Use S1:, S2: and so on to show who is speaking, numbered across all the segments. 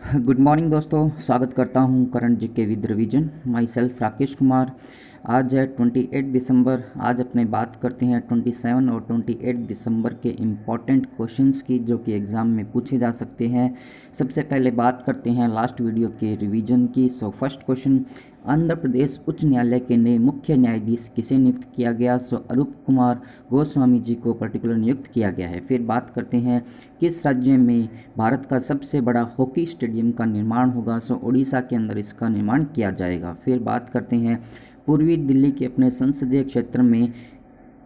S1: Good morning दोस्तों, स्वागत करता हूं current GK with revision. My self Rakesh Kumar. आज है 28 दिसंबर। आज अपने बात करते हैं 27 और 28 दिसंबर के इम्पॉर्टेंट क्वेश्चंस की जो कि एग्ज़ाम में पूछे जा सकते हैं। सबसे पहले बात करते हैं लास्ट वीडियो के रिवीजन की। So first question, Andhra Pradesh उच्च न्यायालय के नए मुख्य न्यायाधीश किसे नियुक्त किया गया? सो अरूप कुमार गोस्वामी जी को पर्टिकुलर नियुक्त किया गया है। फिर बात करते हैं किस राज्य में भारत का सबसे बड़ा हॉकी स्टेडियम का निर्माण होगा? सो उड़ीसा के अंदर इसका निर्माण किया जाएगा। फिर बात करते हैं पूर्वी दिल्ली के अपने संसदीय क्षेत्र में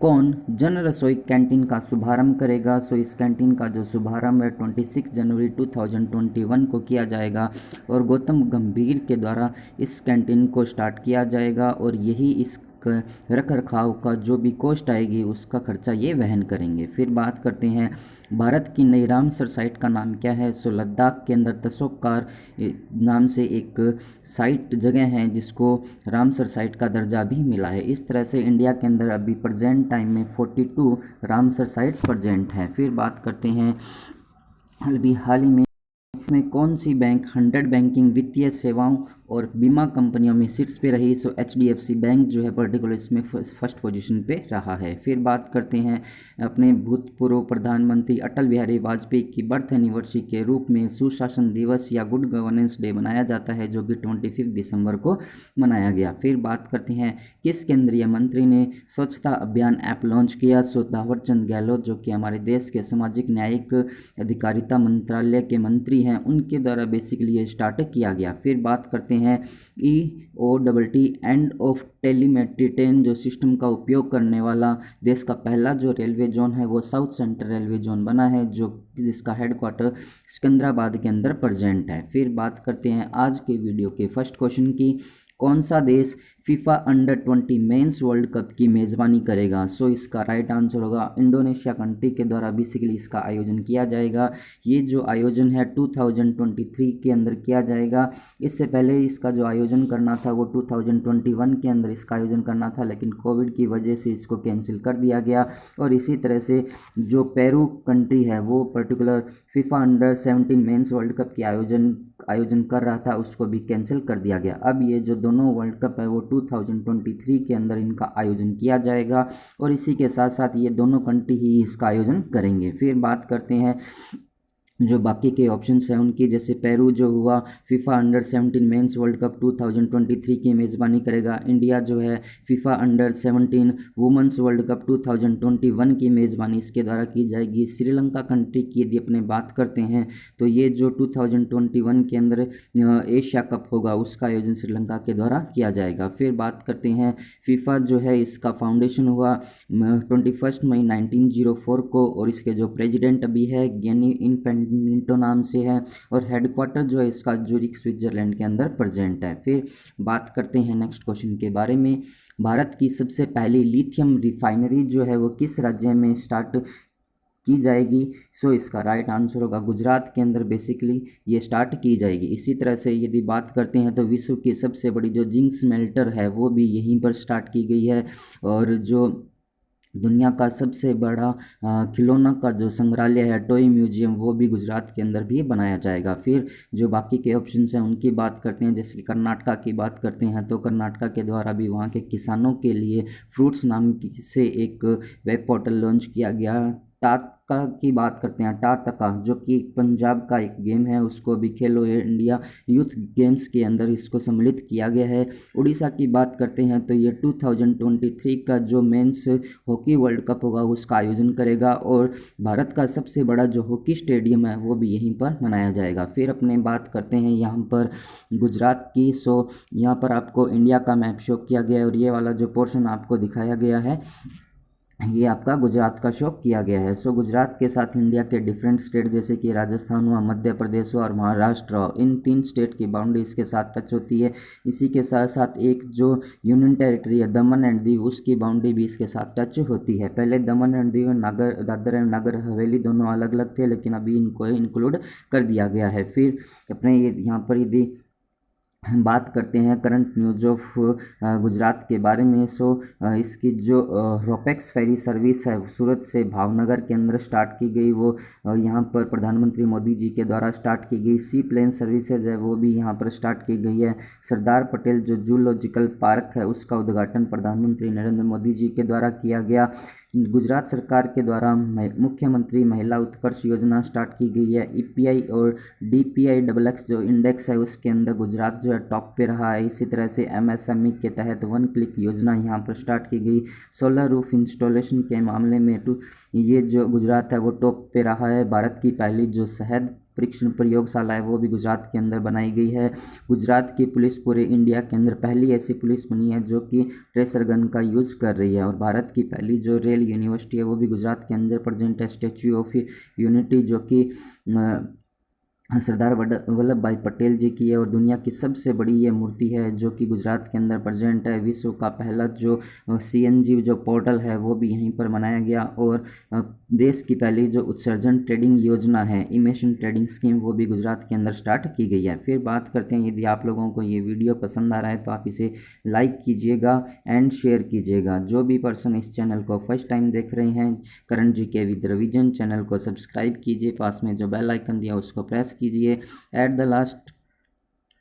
S1: कौन जन रसोई कैंटीन का शुभारंभ करेगा? सो इस कैंटीन का जो शुभारंभ है 26 जनवरी 2021 को किया जाएगा और गौतम गंभीर के द्वारा इस कैंटीन को स्टार्ट किया जाएगा और यही इस रख रखाव का जो भी कॉस्ट आएगी उसका खर्चा ये वहन करेंगे। फिर बात करते हैं भारत की नई रामसर साइट का नाम क्या है? सो लद्दाख के अंदर तसोकार नाम से एक साइट जगह है जिसको रामसर साइट का दर्जा भी मिला है। इस तरह से इंडिया के अंदर अभी प्रेजेंट टाइम में 42 रामसर साइट्स प्रेजेंट हैं। फिर बात करते हैं अभी हाल ही में कौन सी बैंक 100 बैंकिंग वित्तीय सेवाओं और बीमा कंपनियों में सीट्स पे रही? सो HDFC बैंक जो है पर्टिकुलर इसमें फर्स्ट पोजीशन पे रहा है। फिर बात करते हैं अपने भूतपूर्व प्रधानमंत्री अटल बिहारी वाजपेयी की बर्थ एनिवर्सरी के रूप में सुशासन दिवस या गुड गवर्नेंस डे मनाया जाता है जो कि 25 दिसंबर को मनाया गया। फिर बात करते हैं किस केंद्रीय मंत्री ने स्वच्छता अभियान ऐप लॉन्च किया? सो थावरचंद गहलोत जो कि हमारे देश के सामाजिक न्यायिक अधिकारिता मंत्रालय के मंत्री हैं उनके द्वारा बेसिकली ये स्टार्ट किया गया। फिर बात करते हैं EOTT end of telemetry train जो सिस्टम का उपयोग करने वाला देश का पहला जो रेलवे जोन है वो साउथ सेंट्रल रेलवे जोन बना है जो जिसका हेडक्वार्टर सिकंदराबाद के अंदर प्रेजेंट है। फिर बात करते हैं आज के वीडियो के फर्स्ट क्वेश्चन की, कौन सा देश FIFA under 20 mains world cup की मेज़बानी करेगा? सो इसका राइट आंसर होगा इंडोनेशिया कंट्री के द्वारा बेसिकली इसका आयोजन किया जाएगा। ये जो आयोजन है 2023 के अंदर किया जाएगा। इससे पहले इसका जो आयोजन करना था वो 2021 के अंदर इसका आयोजन करना था, लेकिन कोविड की वजह से इसको कैंसिल कर दिया गया। और इसी तरह से जो पेरू कंट्री है वो particular FIFA under 17 mains world cup की आयोजन कर रहा था, उसको भी कैंसिल कर दिया गया। अब ये जो दोनों वर्ल्ड कप है वो 2023 के अंदर इनका आयोजन किया जाएगा और इसी के साथ साथ ये दोनों कंट्री ही इसका आयोजन करेंगे। फिर बात करते हैं जो बाकी के ऑप्शंस हैं उनकी, जैसे पेरू जो हुआ FIFA under 17 mains world cup 2023 की मेज़बानी करेगा। इंडिया जो है FIFA under 17 women's world cup 2021 की मेज़बानी इसके द्वारा की जाएगी। श्रीलंका कंट्री की यदि अपने बात करते हैं तो ये जो 2021 के अंदर एशिया कप होगा उसका आयोजन श्रीलंका के द्वारा किया जाएगा। फिर बात करते हैं फीफा जो है इसका फाउंडेशन हुआ 21 मई 1904 को और इसके जो प्रेसिडेंट अभी है गिनी इन्फेंटिनो नाम से है और हेडक्वार्टर जो है इसका जूरिक स्विट्जरलैंड के अंदर प्रेजेंट है। फिर बात करते हैं नेक्स्ट क्वेश्चन के बारे में, भारत की सबसे पहली लिथियम रिफाइनरी जो है वो किस राज्य में स्टार्ट की जाएगी? सो इसका राइट आंसर होगा गुजरात के अंदर बेसिकली ये स्टार्ट की जाएगी। इसी तरह से यदि बात करते हैं तो विश्व की सबसे बड़ी जो जिंक स्मेल्टर है वो भी यहीं पर स्टार्ट की गई है और जो दुनिया का सबसे बड़ा खिलौना का जो संग्रहालय है टॉय म्यूजियम वो भी गुजरात के अंदर भी बनाया जाएगा। फिर जो बाकी के ऑप्शंस हैं उनकी बात करते हैं, जैसे कि कर्नाटका की बात करते हैं तो कर्नाटका के द्वारा भी वहाँ के किसानों के लिए फ्रूट्स नाम से एक वेब पोर्टल लॉन्च किया गया। टाटका की बात करते हैं, टाटका जो कि पंजाब का एक गेम है उसको भी खेलो इंडिया यूथ गेम्स के अंदर इसको सम्मिलित किया गया है। उड़ीसा की बात करते हैं तो ये 2023 का जो मेंस हॉकी वर्ल्ड कप होगा उसका आयोजन करेगा और भारत का सबसे बड़ा जो हॉकी स्टेडियम है वो भी यहीं पर मनाया जाएगा। फिर अपने बात करते हैं यहाँ पर गुजरात की। सो यहाँ पर आपको इंडिया का मैप शो किया गया है और ये वाला जो पोर्शन आपको दिखाया गया है ये आपका गुजरात का शो किया गया है। सो गुजरात के साथ इंडिया के डिफरेंट स्टेट जैसे कि राजस्थान हुआ, मध्य प्रदेश हुआ और महाराष्ट्र हुआ, इन 3 स्टेट की बाउंड्री इसके साथ टच होती है। इसी के साथ साथ एक जो यूनियन टेरिटरी है दमन एंड दीव उसकी बाउंड्री भी इसके साथ टच होती है। पहले दमन एंड दीव नागर दादर एंड नगर हवेली दोनों अलग अलग थे लेकिन अभी इनको इंक्लूड कर दिया गया है। फिर अपने यहाँ पर यदि हम बात करते हैं करंट न्यूज ऑफ गुजरात के बारे में। इसकी जो रोपेक्स फेरी सर्विस है सूरत से भावनगर के अंदर स्टार्ट की गई, वो यहाँ पर प्रधानमंत्री मोदी जी के द्वारा स्टार्ट की गई। सी प्लेन सर्विसेज है वो भी यहाँ पर स्टार्ट की गई है। सरदार पटेल जो जूलॉजिकल पार्क है उसका उद्घाटन प्रधानमंत्री नरेंद्र मोदी जी के द्वारा किया गया। गुजरात सरकार के द्वारा मुख्यमंत्री महिला उत्कर्ष योजना स्टार्ट की गई है। ईपीआई और डीपीआई डबल एक्स जो इंडेक्स है उसके अंदर गुजरात जो है टॉप पे रहा है। इसी तरह से एमएसएमई के तहत वन क्लिक योजना यहाँ पर स्टार्ट की गई। सोलर रूफ इंस्टॉलेशन के मामले में ये जो गुजरात है वो टॉप पे रहा है। भारत की पहली जो शहद परीक्षण प्रयोगशाला है वो भी गुजरात के अंदर बनाई गई है। गुजरात की पुलिस पूरे इंडिया के अंदर पहली ऐसी पुलिस बनी है जो कि ट्रेसर गन का यूज़ कर रही है। और भारत की पहली जो रेल यूनिवर्सिटी है वो भी गुजरात के अंदर प्रेजेंट है। स्टैच्यू ऑफ यूनिटी जो कि सरदार वल्लभ भाई पटेल जी की है और दुनिया की सबसे बड़ी ये मूर्ति है जो कि गुजरात के अंदर प्रेजेंट है। विश्व का पहला जो सीएनजी जो पोर्टल है वो भी यहीं पर बनाया गया। और देश की पहली जो उत्सर्जन ट्रेडिंग योजना है, इमिशन ट्रेडिंग स्कीम, वो भी गुजरात के अंदर स्टार्ट की गई है। फिर बात करते हैं, यदि आप लोगों को ये वीडियो पसंद आ रहा है तो आप इसे लाइक कीजिएगा एंड शेयर कीजिएगा। जो भी पर्सन इस चैनल को फर्स्ट टाइम देख रहे हैं, current GK with revision channel को सब्सक्राइब कीजिए, पास में जो बेल आइकन दिया उसको प्रेस कीजिए एट द लास्ट।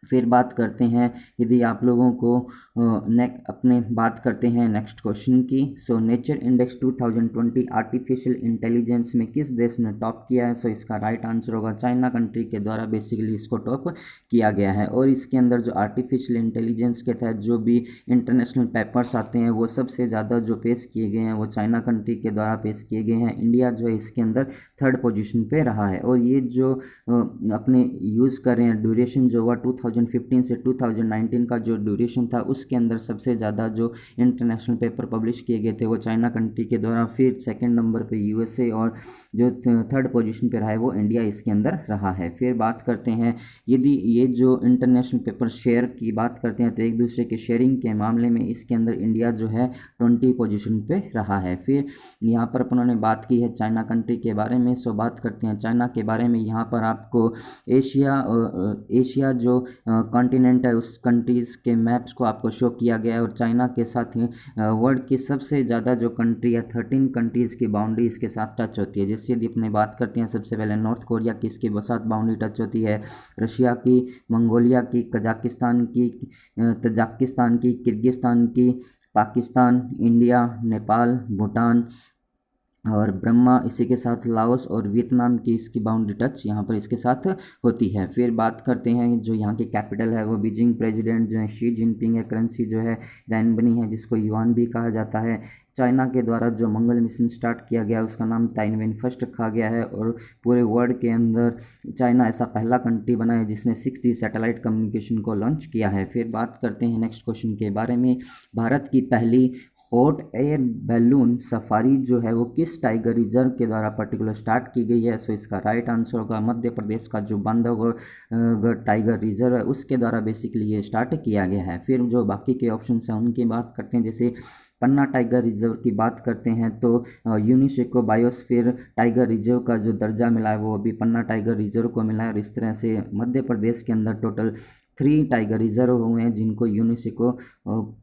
S1: फिर बात करते हैं, यदि आप लोगों को अपने बात करते हैं नेक्स्ट क्वेश्चन की। नेचर इंडेक्स 2020 आर्टिफिशियल इंटेलिजेंस में किस देश ने टॉप किया है? इसका राइट आंसर होगा चाइना कंट्री के द्वारा बेसिकली इसको टॉप किया गया है। और इसके अंदर जो आर्टिफिशियल इंटेलिजेंस के तहत जो भी इंटरनेशनल पेपर्स आते हैं वो सबसे ज़्यादा जो पेश किए गए हैं वो चाइना कंट्री के द्वारा पेश किए गए हैं। इंडिया जो है इसके अंदर थर्ड पोजीशन पे रहा है। और ये जो अपने यूज़ कर रहे हैं ड्यूरेशन जो हुआ 2015 से 2019 का जो ड्यूरेशन था उसके अंदर सबसे ज़्यादा जो इंटरनेशनल पेपर पब्लिश किए गए थे वो चाइना कंट्री के द्वारा। फिर सेकंड नंबर पे यूएसए और जो थर्ड पोजीशन पे रहा है वो इंडिया इसके अंदर रहा है। फिर बात करते हैं, यदि ये जो इंटरनेशनल पेपर शेयर की बात करते हैं तो एक दूसरे के शेयरिंग के मामले में इसके अंदर इंडिया जो है 20 पोजीशन पे रहा है। फिर यहाँ पर अपनों ने बात की है चाइना कंट्री के बारे में। बात करते हैं चाइना के बारे में। यहाँ पर आपको एशिया जो कॉन्टिनेंट है उस कंट्रीज़ के मैप्स को आपको शो किया गया है। और चाइना के साथ ही वर्ल्ड की सबसे ज़्यादा जो कंट्री है 13 कंट्रीज़ की बाउंड्री इसके साथ टच होती है। जैसे यदि अपने बात करते हैं, सबसे पहले नॉर्थ कोरिया की इसके साथ बाउंड्री टच होती है, रशिया की, मंगोलिया की, कजाकिस्तान की, तजाकिस्तान की, किर्गिस्तान की, पाकिस्तान, इंडिया, नेपाल, भूटान और ब्रह्मा, इसी के साथ लाओस और वियतनाम की इसकी बाउंड्री टच यहाँ पर इसके साथ होती है। फिर बात करते हैं, जो यहाँ की कैपिटल है वो बीजिंग। प्रेसिडेंट जो है शी जिनपिंग है। करेंसी जो है रैनबनी है जिसको युआन भी कहा जाता है। चाइना के द्वारा जो मंगल मिशन स्टार्ट किया गया उसका नाम टाइनवेन फर्स्ट रखा गया है। और पूरे वर्ल्ड के अंदर चाइना ऐसा पहला कंट्री बना है जिसने 6G सैटेलाइट कम्युनिकेशन को लॉन्च किया है। फिर बात करते हैं नेक्स्ट क्वेश्चन के बारे में। भारत की पहली हॉट एयर बैलून सफारी जो है वो किस टाइगर रिजर्व के द्वारा पर्टिकुलर स्टार्ट की गई है? इसका राइट आंसर होगा मध्य प्रदेश का जो बांधवगढ़ टाइगर रिजर्व है उसके द्वारा बेसिकली ये स्टार्ट किया गया है। फिर जो बाकी के ऑप्शन हैं उनकी बात करते हैं। जैसे पन्ना टाइगर रिजर्व की बात करते हैं तो यूनेस्को बायोस्फीयर टाइगर रिजर्व का जो दर्जा मिला है वो अभी पन्ना टाइगर रिजर्व को मिला है। और इस तरह से मध्य प्रदेश के अंदर टोटल 3 टाइगर रिजर्व हुए हैं जिनको यूनेस्को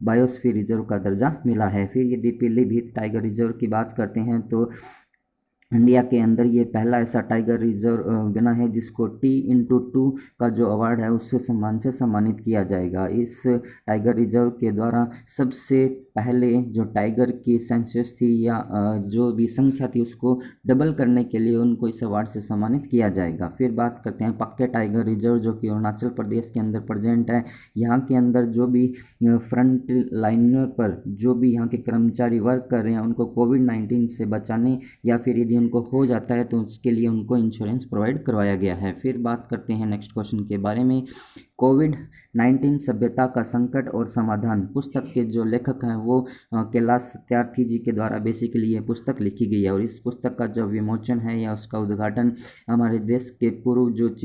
S1: बायोस्फीयर रिजर्व का दर्जा मिला है। फिर यदि पीलीभीत टाइगर रिजर्व की बात करते हैं तो इंडिया के अंदर ये पहला ऐसा टाइगर रिजर्व बना है जिसको T/2 का जो अवार्ड है उससे सम्मानित किया जाएगा। इस टाइगर रिजर्व के द्वारा सबसे पहले जो टाइगर की सेंसस थी या जो भी संख्या थी उसको डबल करने के लिए उनको इस अवार्ड से सम्मानित किया जाएगा। फिर बात करते हैं पक्के टाइगर रिजर्व जो कि अरुणाचल प्रदेश के अंदर प्रेजेंट है। यहाँ के अंदर जो भी फ्रंट लाइनर पर जो भी यहाँ के कर्मचारी वर्क कर रहे हैं उनको कोविड-19 से बचाने या फिर यदि उनको हो जाता है तो उसके लिए उनको इंश्योरेंस प्रोवाइड करवाया गया है। फिर बात करते हैं नेक्स्ट क्वेश्चन के बारे में। कोविड-19 सभ्यता का संकट और समाधान पुस्तक के जो लेखक हैं वो कैलाश सत्यार्थी जी के द्वारा बेसिकली ये पुस्तक लिखी गई है। और इस पुस्तक का जो विमोचन है या उसका उद्घाटन हमारे देश के पूर्व जो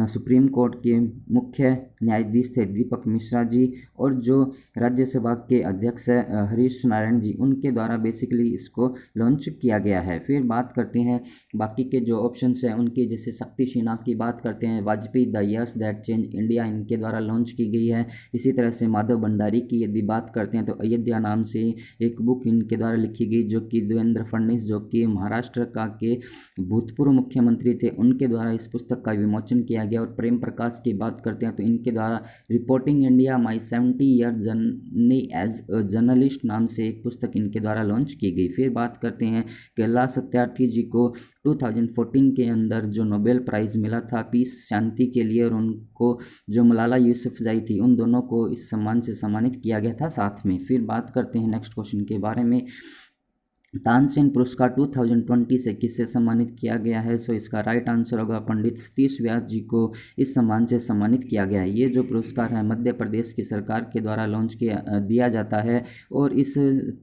S1: सुप्रीम कोर्ट के मुख्य न्यायाधीश थे दीपक मिश्रा जी और जो राज्यसभा के अध्यक्ष है हरीश नारायण जी, उनके द्वारा बेसिकली इसको लॉन्च किया गया है। फिर बात करते हैं बाकी के जो ऑप्शंस हैं उनकी, जैसे शक्ति सिन्हा की बात करते हैं, Vajpayee the years that change India इनके द्वारा लॉन्च की गई है। इसी तरह से माधव भंडारी की यदि बात करते हैं तो अयोध्या नाम से एक बुक इनके द्वारा लिखी गई, जो कि देवेंद्र फडणवीस जो कि महाराष्ट्र का के भूतपूर्व मुख्यमंत्री थे उनके द्वारा इस पुस्तक का विमोचन किया गया। और प्रेम प्रकाश की बात करते हैं तो इनके द्वारा reporting India my 70 year journey as a journalist नाम से एक पुस्तक इनके द्वारा लॉन्च की गई। फिर बात करते हैं कैलाश सत्यार्थी जी को 2014 के अंदर जो नोबेल प्राइज़ मिला था पीस शांति के लिए, और उनको जो मलाला यूसुफजई थी उन दोनों को इस सम्मान से सम्मानित किया गया था साथ में। फिर बात करते हैं नेक्स्ट क्वेश्चन के बारे में, तानसेन पुरस्कार 2020 से किससे सम्मानित किया गया है। सो इसका राइट आंसर होगा पंडित सतीश व्यास जी को इस सम्मान से सम्मानित किया गया है। ये जो पुरस्कार है मध्य प्रदेश की सरकार के द्वारा लॉन्च किया दिया जाता है और इस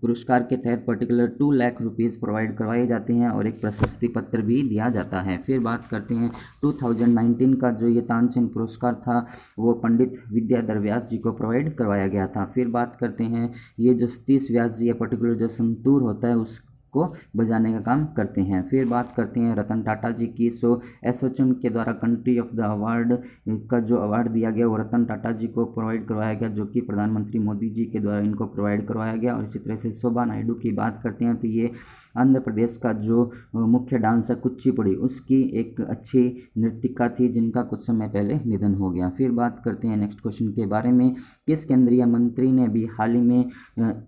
S1: पुरस्कार के तहत पर्टिकुलर 2 लाख रुपीज़ प्रोवाइड करवाए जाते हैं और एक प्रशस्ति पत्र भी दिया जाता है। फिर बात करते हैं 2019 का जो ये तानसेन पुरस्कार था वो पंडित विद्याधर व्यास जी को प्रोवाइड करवाया गया था। फिर बात करते हैं ये जो सतीश व्यास जी है पर्टिकुलर जो संतूर होता है उस को बजाने का काम करते हैं। फिर बात करते हैं रतन टाटा जी की। सो एसोचैम के द्वारा कंट्री ऑफ द अवार्ड का जो अवार्ड दिया गया वो रतन टाटा जी को प्रोवाइड करवाया गया, जो कि प्रधानमंत्री मोदी जी के द्वारा इनको प्रोवाइड करवाया गया। और इसी तरह से शोभा नायडू की बात करते हैं तो ये आंध्र प्रदेश का जो मुख्य डांस है कुचिपुड़ी उसकी एक अच्छी नृत्यिका थी जिनका कुछ समय पहले निधन हो गया। फिर बात करते हैं नेक्स्ट क्वेश्चन के बारे में, किस केंद्रीय मंत्री ने भी हाल ही में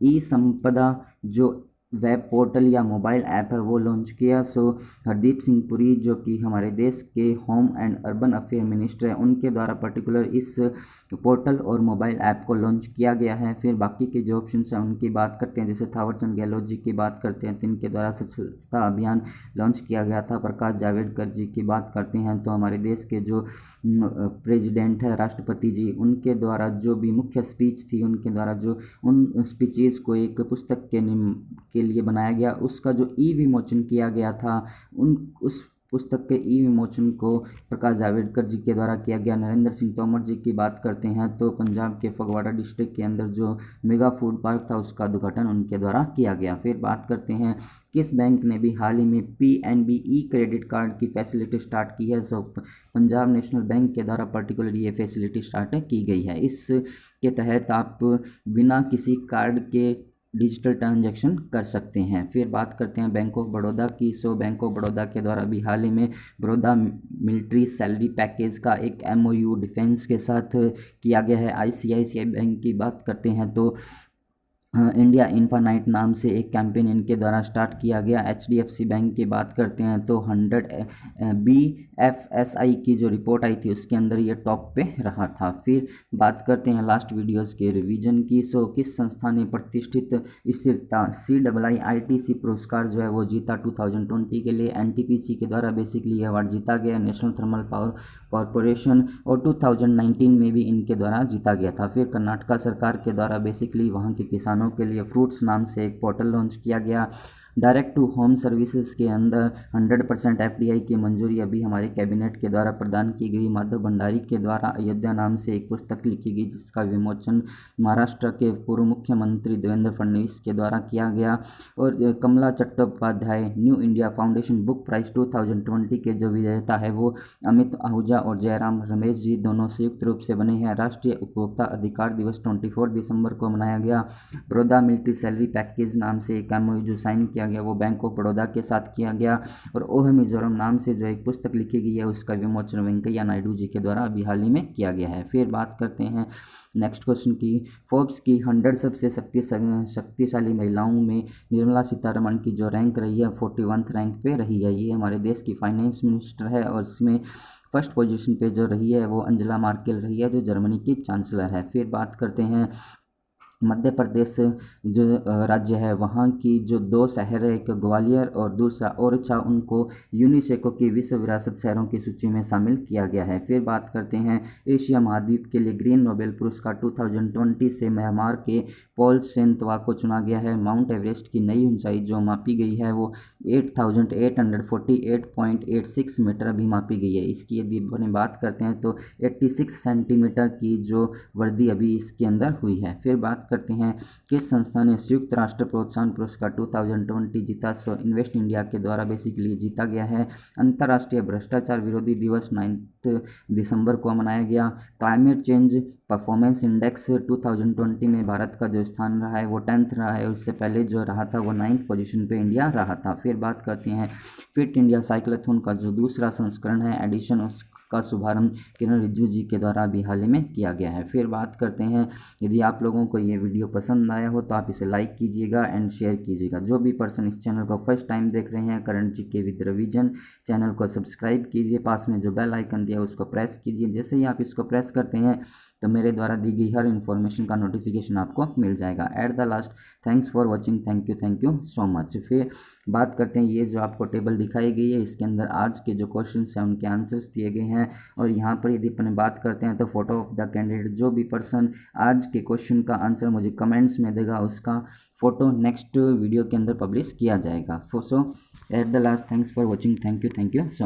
S1: ई संपदा जो वेब पोर्टल या मोबाइल ऐप है वो लॉन्च किया। सो हरदीप सिंह पुरी जो कि हमारे देश के home and urban affair minister हैं उनके द्वारा पर्टिकुलर इस पोर्टल और मोबाइल ऐप को लॉन्च किया गया है। फिर बाकी के जो ऑप्शन हैं उनकी बात करते हैं, जैसे थावरचंद गहलोत जी की बात करते हैं तो इनके द्वारा स्वच्छता अभियान लॉन्च किया गया था। प्रकाश जावड़ेकर जी की बात करते हैं तो हमारे देश के जो प्रेसिडेंट है राष्ट्रपति जी उनके द्वारा जो भी मुख्य स्पीच थी उनके द्वारा जो उन स्पीचेस को एक पुस्तक के लिए बनाया गया, उसका जो ई विमोचन किया गया था उस पुस्तक के ई विमोचन को प्रकाश जावड़ेकर जी के द्वारा किया गया। नरेंद्र सिंह तोमर जी की बात करते हैं तो पंजाब के फगवाड़ा डिस्ट्रिक्ट के अंदर जो मेगा फूड पार्क था उसका उद्घाटन उनके द्वारा किया गया। फिर बात करते हैं किस बैंक ने भी हाल ही में PNB ई क्रेडिट कार्ड की फैसिलिटी स्टार्ट की है। सो पंजाब नेशनल बैंक के द्वारा पर्टिकुलरली ये फैसिलिटी स्टार्ट की गई है। इसके तहत आप बिना किसी कार्ड के डिजिटल ट्रांजैक्शन कर सकते हैं। फिर बात करते हैं बैंक ऑफ बड़ौदा की। सो बैंक ऑफ बड़ौदा के द्वारा भी हाल ही में बड़ौदा मिलिट्री सैलरी पैकेज का एक MOU डिफेंस के साथ किया गया है। ICICI बैंक की बात करते हैं तो इंडिया इन्फानाइट नाम से एक कैंपेन इनके द्वारा स्टार्ट किया गया। HDFC बैंक की बात करते हैं तो 100 BFSI की जो रिपोर्ट आई थी उसके अंदर ये टॉप पे रहा था। फिर बात करते हैं लास्ट वीडियोस के रिवीजन की। सो किस संस्था ने प्रतिष्ठित स्थिरता CIITC पुरस्कार जो है वो जीता 2020 के लिए। NTPC के द्वारा बेसिकली ये अवार्ड जीता गया, नेशनल थर्मल पावर कॉरपोरेशन, और 2019 में भी इनके द्वारा जीता गया था। फिर कर्नाटका सरकार के द्वारा बेसिकली वहाँ के किसानों के लिए फ्रूट्स नाम से एक पोर्टल लॉन्च किया गया। डायरेक्ट टू होम सर्विसेज के अंदर 100% FDI की मंजूरी अभी हमारे कैबिनेट के द्वारा प्रदान की गई। माधव भंडारी के द्वारा अयोध्या नाम से एक पुस्तक लिखी गई जिसका विमोचन महाराष्ट्र के पूर्व मुख्यमंत्री देवेंद्र फडणवीस के द्वारा किया गया। और Kamala Chattopadhyay new India foundation book prize 2020 के जो विजेता है वो अमित आहूजा और जयराम रमेश जी दोनों संयुक्त रूप से बने हैं। राष्ट्रीय उपभोक्ता अधिकार दिवस 24 दिसंबर को मनाया गया। बड़ौदा मिलिट्री सैलरी पैकेज नाम से एक MOU जो साइन किया गया वो बैंक ऑफ बड़ौदा के साथ किया गया। और ओह मिजोरम नाम से जो एक पुस्तक लिखी गई है उसका विमोचन वेंकैया नायडू जी के द्वारा अभी हाल ही में किया गया है। फिर बात करते हैं नेक्स्ट क्वेश्चन की। फोर्ब्स की 100 सबसे शक्तिशाली महिलाओं में निर्मला सीतारमण की जो रैंक रही है 41 रैंक पे रही है। ये हमारे देश की फाइनेंस मिनिस्टर है और इसमें फर्स्ट पोजीशन पे जो रही है वो अंजला मार्केल रही है जो जर्मनी की चांसलर है। फिर बात करते हैं मध्य प्रदेश जो राज्य है वहाँ की जो दो शहर है, एक ग्वालियर और दूसरा ओरछा, उनको यूनेस्को की विश्व विरासत शहरों की सूची में शामिल किया गया है। फिर बात करते हैं एशिया महाद्वीप के लिए ग्रीन नोबेल पुरस्कार 2020 से म्यांमार के पॉल सेंतवा को चुना गया है। माउंट एवरेस्ट की नई ऊंचाई जो मापी गई है वो 8848.86 मीटर अभी मापी गई है। इसकी यदि अपनी बात करते हैं तो 86 सेंटीमीटर की जो वृद्धि अभी इसके अंदर हुई है। फिर बात करते हैं किस संस्था ने संयुक्त राष्ट्र प्रोत्साहन पुरस्कार 2020 जीता। सो इन्वेस्ट इंडिया के द्वारा बेसिकली जीता गया है। अंतर्राष्ट्रीय भ्रष्टाचार विरोधी दिवस 9 दिसंबर को मनाया गया। क्लाइमेट चेंज परफॉर्मेंस इंडेक्स 2020 में भारत का जो स्थान रहा है वो 10th रहा है, और इससे पहले जो रहा था वो 9th पोजीशन पे इंडिया रहा था। फिर बात करते हैं फिट इंडिया साइक्लोथॉन का जो दूसरा संस्करण है एडिशन, उसका शुभारंभ किरण रिजिजू जी के द्वारा अभी हाल ही में किया गया है। फिर बात करते हैं यदि आप लोगों को ये वीडियो पसंद आया हो तो आप इसे लाइक कीजिएगा एंड शेयर कीजिएगा। जो भी पर्सन इस चैनल को फर्स्ट टाइम देख रहे हैं current GK with revision channel को सब्सक्राइब कीजिए, पास में जो बेल आइकन दिया है उसको प्रेस कीजिए। जैसे ही आप इसको प्रेस करते हैं तो मेरे द्वारा दी गई हर इन्फॉर्मेशन का नोटिफिकेशन आपको मिल जाएगा। Eight the last thanks for watching, thank you so much. फिर बात करते हैं ये जो आपको टेबल दिखाई गई है इसके अंदर आज के जो क्वेश्चंस हैं उनके आंसर्स दिए गए हैं, और यहाँ पर यदि अपन बात करते हैं तो फोटो ऑफ द कैंडिडेट, जो भी पर्सन आज के क्वेश्चन का आंसर मुझे कमेंट्स में देगा उसका फोटो नेक्स्ट वीडियो के अंदर पब्लिश किया जाएगा। So at the last thanks for watching, thank you so much.